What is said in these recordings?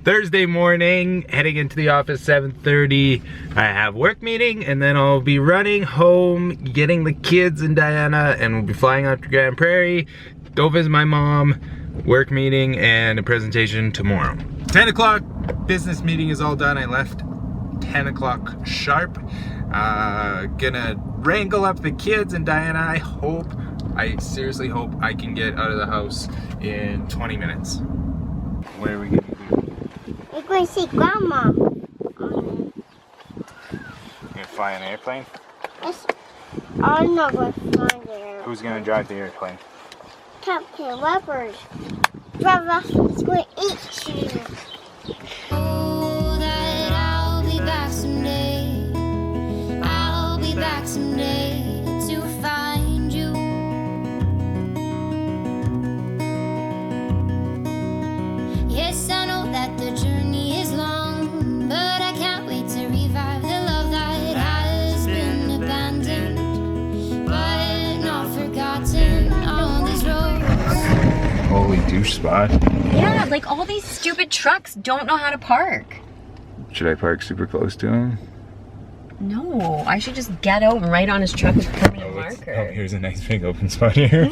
Thursday morning, heading into the office 7:30. I have work meeting and then I'll be running home, getting the kids and Diana, and we'll be flying out to Grand Prairie, go visit my mom, work meeting, and a presentation tomorrow. 10 o'clock, business meeting is all done. I left 10 o'clock sharp. Gonna wrangle up the kids and Diana. I seriously hope I can get out of the house in 20 minutes. Where are we gonna go? We're going to see Grandma. You gonna fly an airplane? Yes. I'm not going to fly there. Who's gonna drive the airplane? Captain Leopard. Drive us to eat you. Oh, that I'll be back someday. I'll be back someday to find you. Yes, I know that the journey is long, but I can't wait to revive the love that has been abandoned, but not forgotten on these roads. Holy douche spot. Yeah, like all these stupid trucks don't know how to park. Should I park super close to him? No, I should just get out and write on his truck with permanent marker. Oh, here's a nice big open spot here.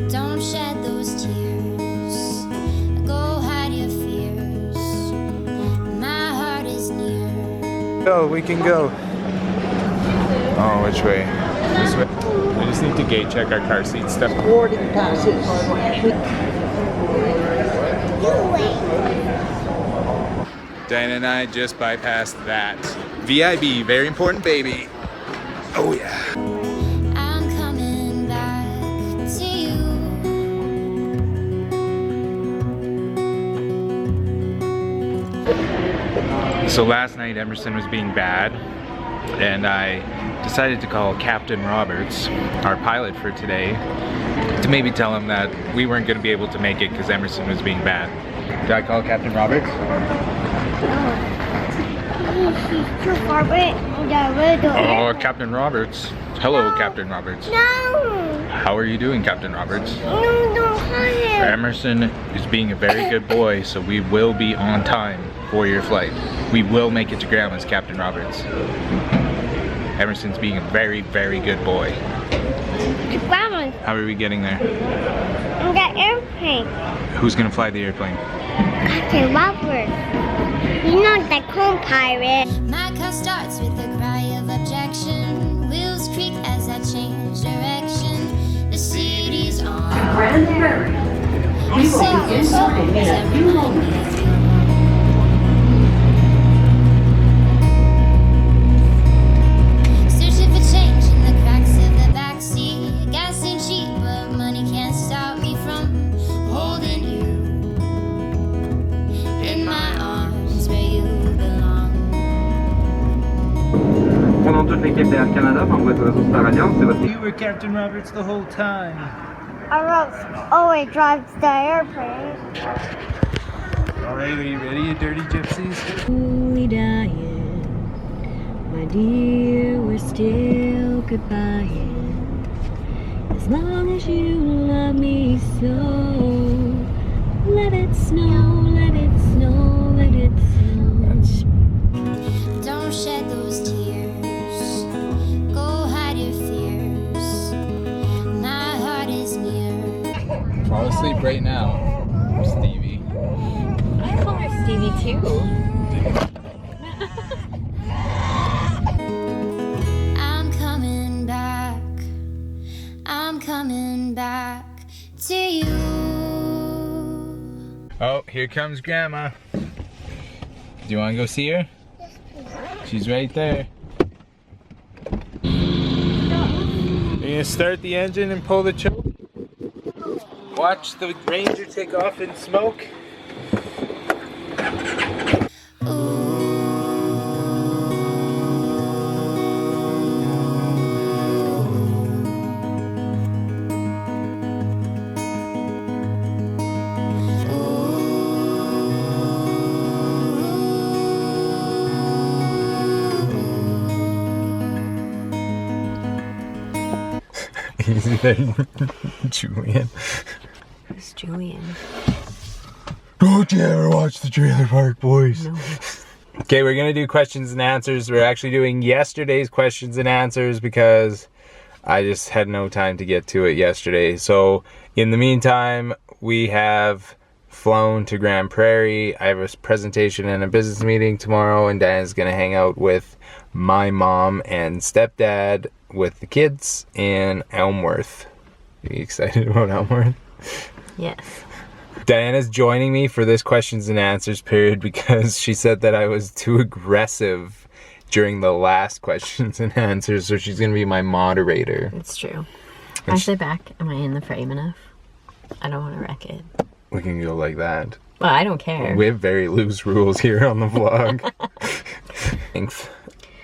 Don't shed those tears. Go hide your fears. My heart is near. Go, we can go. Oh, which way? This way. I just need to gate check our car seat stuff. Boarding passes. Diana and I just bypassed that. VIB, very important baby. Oh yeah. I'm coming back to you. So last night Emerson was being bad and I decided to call Captain Roberts, our pilot for today, to maybe tell him that we weren't going to be able to make it because Emerson was being bad. Did I call Captain Roberts? He's too far away. Oh, Captain Roberts. Hello, Captain Roberts. No! How are you doing, Captain Roberts? No, don't hire. Emerson is being a very good boy, so we will be on time for your flight. We will make it to Grandma's, Captain Roberts. Emerson's being a very, very good boy. To Grandma's. How are we getting there? On that airplane. Who's gonna fly the airplane? Captain Leopard. He's not the co-pirate. My car starts with a cry of objection. Wheels creak as I change direction. The city's on. Grand Prairie. We will be inside in a few moments. Searching for change in the cracks of the backseat. Gas ain't cheap, but money can't stop me from holding you in my arms where you belong. Pendant toute l'équipe d'Air Canada, membre de réseau Star Alliance, c'est votre... You were Captain Roberts the whole time. I always drives the airplane. Alright, are you ready, you dirty gypsies? Slowly dying, my dear, we're still goodbying. As long as you love me so, let it snow, let it snow, let it snow. Don't shed those tears. Go hide your fears. My heart is near. Fall asleep right now, Stevie. I call her Stevie too. I'm coming back. I'm coming back to you. Oh, here comes Grandma. Do you want to go see her? She's right there. You're gonna start the engine and pull the choke? Watch the Ranger take off in smoke. Easy there, Julian. Who's Julian? Don't you ever watch the Trailer Park Boys? No. Okay, we're gonna do questions and answers. We're actually doing yesterday's questions and answers because I just had no time to get to it yesterday. So in the meantime, we have flown to Grand Prairie. I have a presentation and a business meeting tomorrow, and Diana's gonna hang out with my mom and stepdad with the kids in Elmworth. Are you excited about Elmworth? Yes. Diana's joining me for this questions and answers period because she said that I was too aggressive during the last questions and answers, so she's gonna be my moderator. It's true. I sit back. Am I in the frame enough? I don't want to wreck it. We can go like that. Well, I don't care. We have very loose rules here on the vlog. Thanks.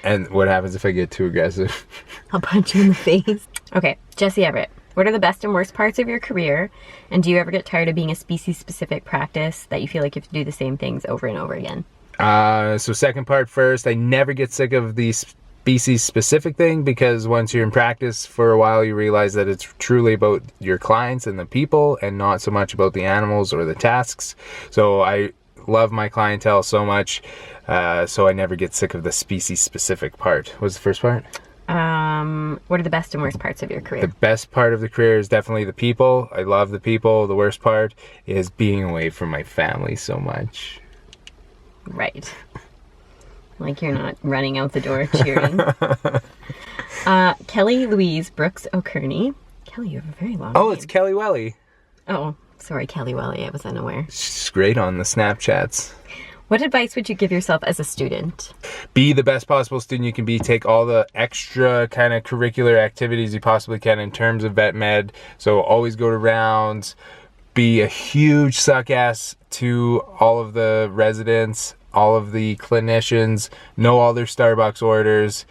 And what happens if I get too aggressive? I'll punch you in the face. Okay, Jesse Everett. What are the best and worst parts of your career? And do you ever get tired of being a species-specific practice that you feel like you have to do the same things over and over again? So second part first, I never get sick of the species-specific thing because once you're in practice for a while, you realize that it's truly about your clients and the people and not so much about the animals or the tasks. So I love my clientele so much, so I never get sick of the species-specific part. What's the first part? What are the best and worst parts of your career? The best part of the career is definitely the people. I love the people. The worst part is being away from my family so much. Right. Like you're not running out the door cheering. Kelly Louise Brooks O'Kearney. Kelly, you have a very long name. It's Kelly Welly. Oh, sorry, Kelly Welly. I was unaware. She's great on the Snapchats. What advice would you give yourself as a student? Be the best possible student you can be. Take all the extra kind of curricular activities you possibly can in terms of vet med. So always go to rounds. Be a huge suck ass to all of the residents, all of the clinicians. Know all their Starbucks orders.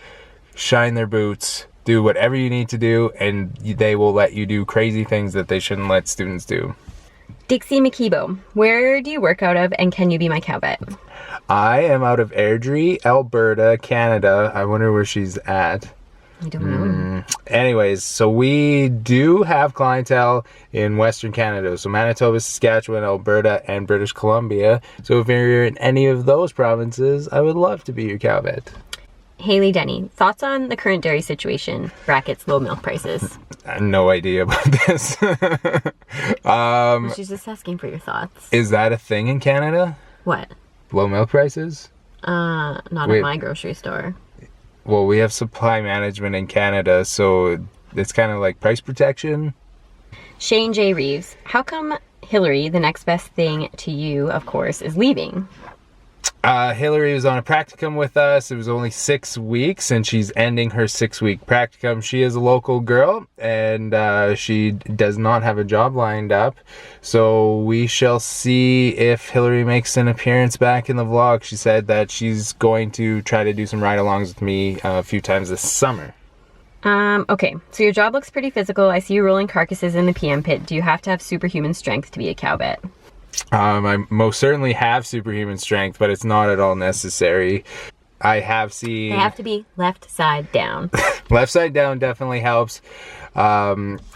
Shine their boots. Do whatever you need to do, and they will let you do crazy things that they shouldn't let students do. Dixie McKeebo, where do you work out of, and can you be my cow vet? I am out of Airdrie, Alberta, Canada. I wonder where she's at. I don't know. Anyways, so we do have clientele in Western Canada. So Manitoba, Saskatchewan, Alberta, and British Columbia. So if you're in any of those provinces, I would love to be your cow vet. Haley Denny, thoughts on the current dairy situation, brackets, low milk prices? I have no idea about this. She's just asking for your thoughts. Is that a thing in Canada? What? Low milk prices? Not at my grocery store. Well, we have supply management in Canada, so it's kind of like price protection. Shane J. Reeves, how come Hillary, the next best thing to you, of course, is leaving? Hillary was on a practicum with us. It was only 6 weeks, and she's ending her 6-week practicum. She is a local girl, and she does not have a job lined up. So we shall see if Hillary makes an appearance back in the vlog. She said that she's going to try to do some ride-alongs with me a few times this summer. Okay, so your job looks pretty physical. I see you rolling carcasses in the PM pit. Do you have to have superhuman strength to be a cow vet? I most certainly have superhuman strength, but it's not at all necessary. I have seen... They have to be left side down. Left side down definitely helps.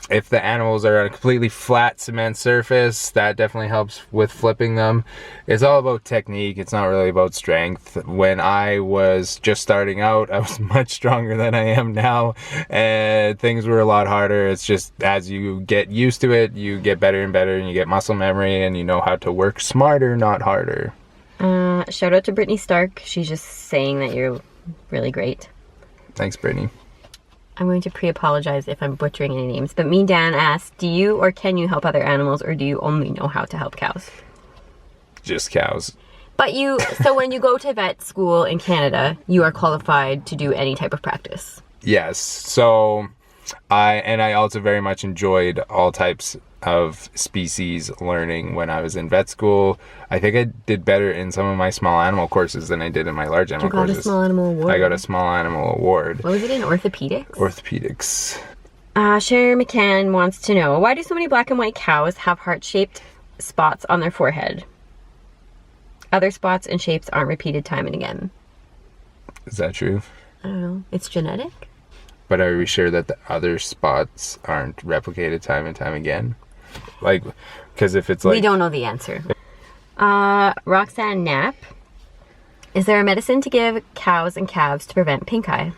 If the animals are on a completely flat cement surface, that definitely helps with flipping them. It's all about technique. It's not really about strength. When I was just starting out, I was much stronger than I am now, and things were a lot harder. It's just as you get used to it, you get better and better, and you get muscle memory, and you know how to work smarter, not harder. Shout out to Brittany Stark. She's just saying that you're really great. Thanks, Brittany. I'm going to pre-apologize if I'm butchering any names, but me, Dan, asked, do you or can you help other animals, or do you only know how to help cows? Just cows. But so when you go to vet school in Canada, you are qualified to do any type of practice. Yes, so I also very much enjoyed all types of species learning when I was in vet school. I think I did better in some of my small animal courses than I did in my large animal courses. You got a small animal award? I got a small animal award. What was it in, orthopedics? Orthopedics. Sharon McCann wants to know, why do so many black and white cows have heart-shaped spots on their forehead? Other spots and shapes aren't repeated time and again. Is that true? I don't know. It's genetic? But are we sure that the other spots aren't replicated time and time again? Like, because if it's like... We don't know the answer. Roxanne Knapp. Is there a medicine to give cows and calves to prevent pink eye?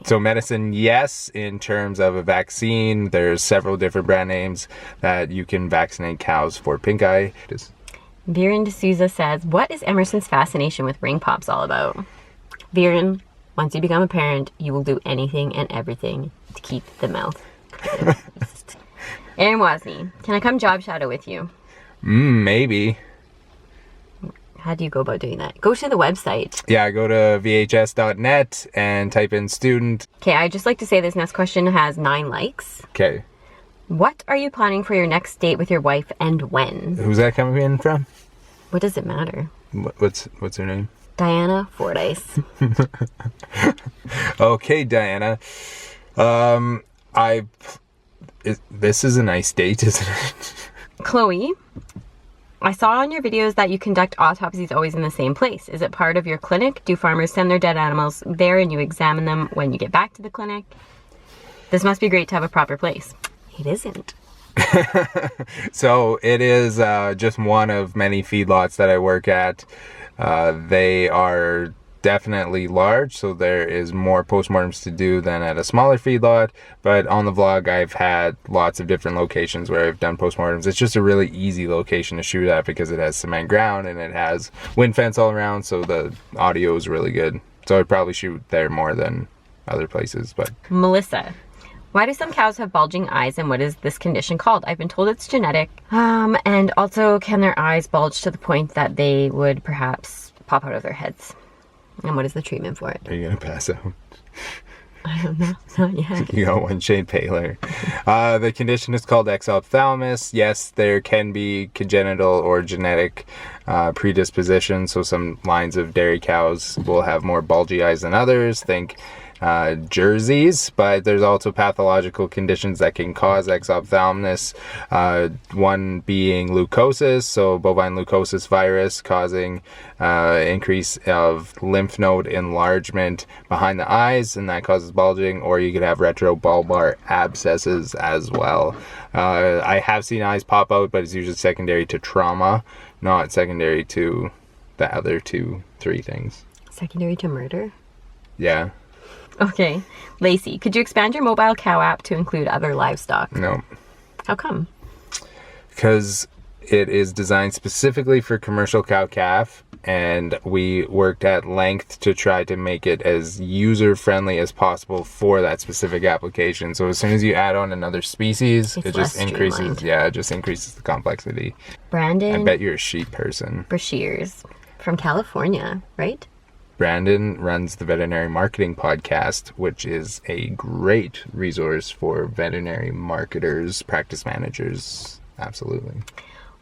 So medicine, yes, in terms of a vaccine. There's several different brand names that you can vaccinate cows for pink eye. Viren D'Souza says, what is Emerson's fascination with ring pops all about? Viren, once you become a parent, you will do anything and everything to keep the mouth closed. Aaron Wozni, can I come job shadow with you? Maybe. How do you go about doing that? Go to the website. Yeah, go to vhs.net and type in student. Okay, I'd just like to say this next question has 9 likes. Okay. What are you planning for your next date with your wife and when? Who's that coming in from? What does it matter? What's her name? Diana Fordyce. Okay, Diana. This is a nice date, isn't it? Chloe, I saw on your videos that you conduct autopsies always in the same place. Is it part of your clinic? Do farmers send their dead animals there and you examine them when you get back to the clinic? This must be great to have a proper place. It isn't. So it is just one of many feedlots that I work at. They are definitely large, so there is more postmortems to do than at a smaller feedlot. But on the vlog, I've had lots of different locations where I've done postmortems. It's just a really easy location to shoot at because it has cement ground and it has wind fence all around, so the audio is really good. So I'd probably shoot there more than other places. But Melissa, why do some cows have bulging eyes and what is this condition called? I've been told it's genetic. And also, can their eyes bulge to the point that they would perhaps pop out of their heads? And what is the treatment for it? Are you gonna pass out? I don't know. Not yet. You got one shade paler. The condition is called exophthalmos. Yes, there can be congenital or genetic predisposition. So some lines of dairy cows will have more bulgy eyes than others. Think Jerseys, but there's also pathological conditions that can cause exophthalmos. One being leukosis, so bovine leukosis virus causing increase of lymph node enlargement behind the eyes, and that causes bulging. Or you could have retrobulbar abscesses as well. I have seen eyes pop out, but it's usually secondary to trauma, not secondary to the other 3 things. Secondary to murder? Yeah. Okay. Lacey, could you expand your mobile cow app to include other livestock? No. How come? Because it is designed specifically for commercial cow-calf, and we worked at length to try to make it as user-friendly as possible for that specific application. So as soon as you add on another species, it just increases. Streamlined. Yeah, it just increases the complexity. Brandon. I bet you're a sheep person. Brashears from California, right? Brandon runs the Veterinary Marketing Podcast, which is a great resource for veterinary marketers, practice managers. Absolutely.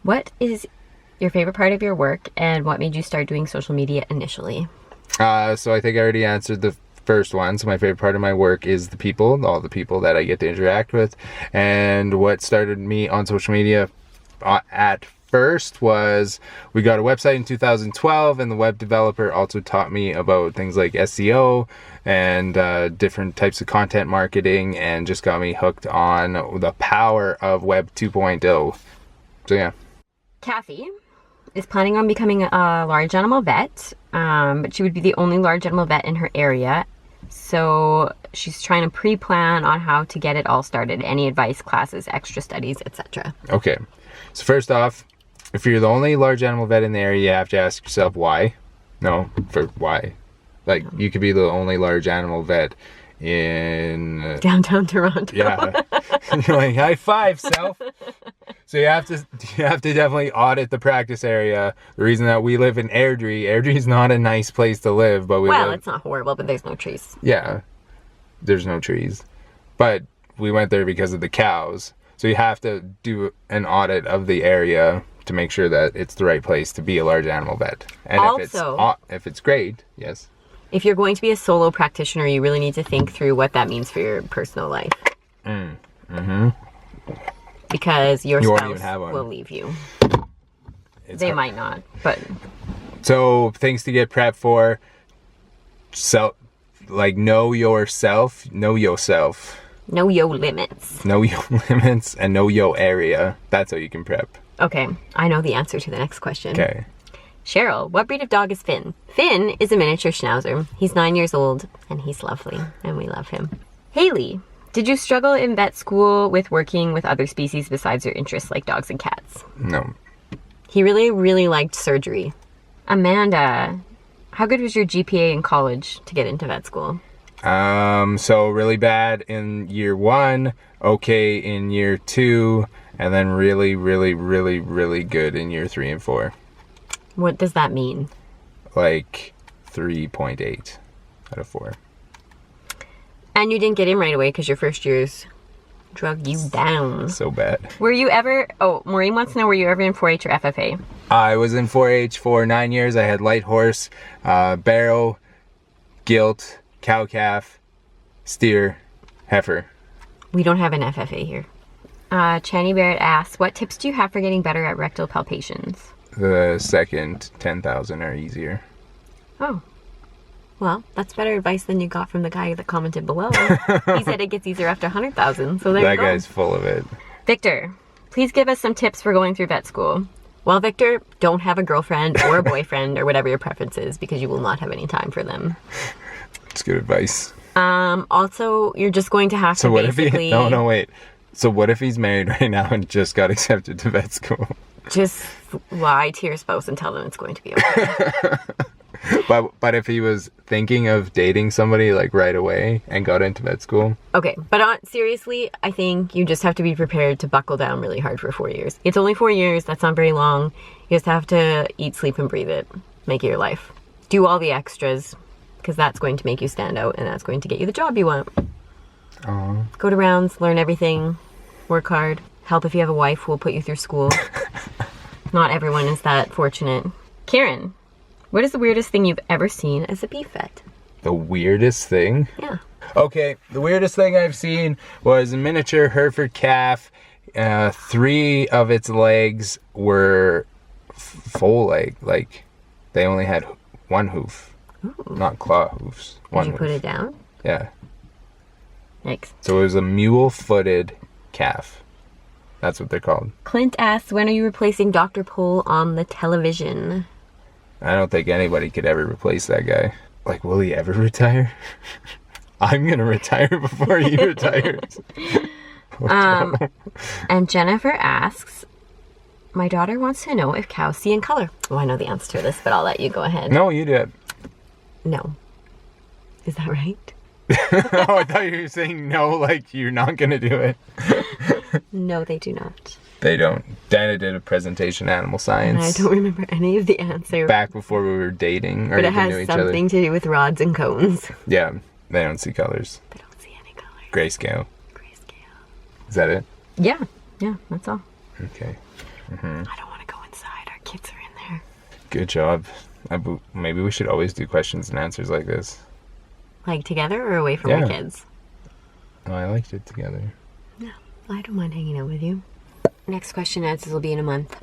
What is your favorite part of your work and what made you start doing social media initially? So I think I already answered the first one. So my favorite part of my work is the people, all the people that I get to interact with. And what started me on social media at first was we got a website in 2012, and the web developer also taught me about things like SEO and different types of content marketing, and just got me hooked on the power of Web 2.0. So yeah. Kathy is planning on becoming a large animal vet, but she would be the only large animal vet in her area. So she's trying to pre-plan on how to get it all started. Any advice, classes, extra studies, etc. Okay. So first off, if you're the only large animal vet in the area, you have to ask yourself why. No, for why. Like, you could be the only large animal vet in downtown Toronto. Yeah. You're like, high five, self. So you have to definitely audit the practice area. The reason that we live in Airdrie is not a nice place to live, but it's not horrible, but there's no trees. Yeah. There's no trees. But we went there because of the cows. So you have to do an audit of the area to make sure that it's the right place to be a large animal vet. And also, if it's great, yes. If you're going to be a solo practitioner, you really need to think through what that means for your personal life. Mm-hmm. Because your spouse will leave you. They might not, but... So, things to get prepped for. like know yourself, know yourself. Know your limits. Know your limits and know your area. That's how you can prep. Okay, I know the answer to the next question. Okay. Cheryl, what breed of dog is Finn? Finn is a miniature schnauzer. He's 9 years old, and he's lovely, and we love him. Haley, did you struggle in vet school with working with other species besides your interests like dogs and cats? No. He really, really liked surgery. Amanda, how good was your GPA in college to get into vet school? So really bad in year 1, okay in year 2, and then really, really, really, really good in year 3 and 4. What does that mean? Like 3.8 out of 4. And you didn't get in right away because your first years drug you down. So bad. Were you ever, oh, Maureen wants to know, were you ever in 4-H or FFA? I was in 4-H for 9 years. I had light horse, barrow, gilt, cow-calf, steer, heifer. We don't have an FFA here. Channy Barrett asks, what tips do you have for getting better at rectal palpations? The second 10,000 are easier. Oh. Well, that's better advice than you got from the guy that commented below. He said it gets easier after 100,000, so there you go. That guy's full of it. Victor, please give us some tips for going through vet school. Well, Victor, don't have a girlfriend or a boyfriend or whatever your preference is because you will not have any time for them. It's good advice. Also, you're just going to have So to what basically... if he... No, wait. So what if he's married right now and just got accepted to vet school? Just lie to your spouse and tell them it's going to be okay. But if he was thinking of dating somebody like right away and got into vet school? Okay, but seriously, I think you just have to be prepared to buckle down really hard for 4 years. It's only 4 years. That's not very long. You just have to eat, sleep, and breathe it. Make it your life. Do all the extras because that's going to make you stand out and that's going to get you the job you want. Aww. Go to rounds, learn everything, work hard, help if you have a wife who will put you through school. Not everyone is that fortunate. Karen, what is the weirdest thing you've ever seen as a beef vet? The weirdest thing? Yeah. Okay, the weirdest thing I've seen was a miniature Hereford calf. 3 of its legs were full leg. Like, they only had 1 hoof. Ooh. Not claw hoofs. Did you put it down? Yeah. Yikes. So it was a mule-footed calf. That's what they're called. Clint asks, when are you replacing Dr. Pole on the television? I don't think anybody could ever replace that guy. Like, will he ever retire? I'm gonna retire before he retires. And Jennifer asks, my daughter wants to know if cows see in color. Oh, I know the answer to this, but I'll let you go ahead. No, you did. No. Is that right? Oh, I thought you were saying no, like you're not gonna do it. No, they do not. They don't. Dana did a presentation animal science. And I don't remember any of the answer. Back before we were dating or but it even knew has each other. something to do with rods and cones. Yeah, they don't see colors. They don't see any colors. Grayscale. Grayscale. Is that it? Yeah, that's all. Okay. I don't want to go inside. Our kids are in there. Good job. Maybe we should always do questions and answers like this. Like together or away from our kids? Oh, I liked it together. No, I don't mind hanging out with you. Next question answers will be in a month.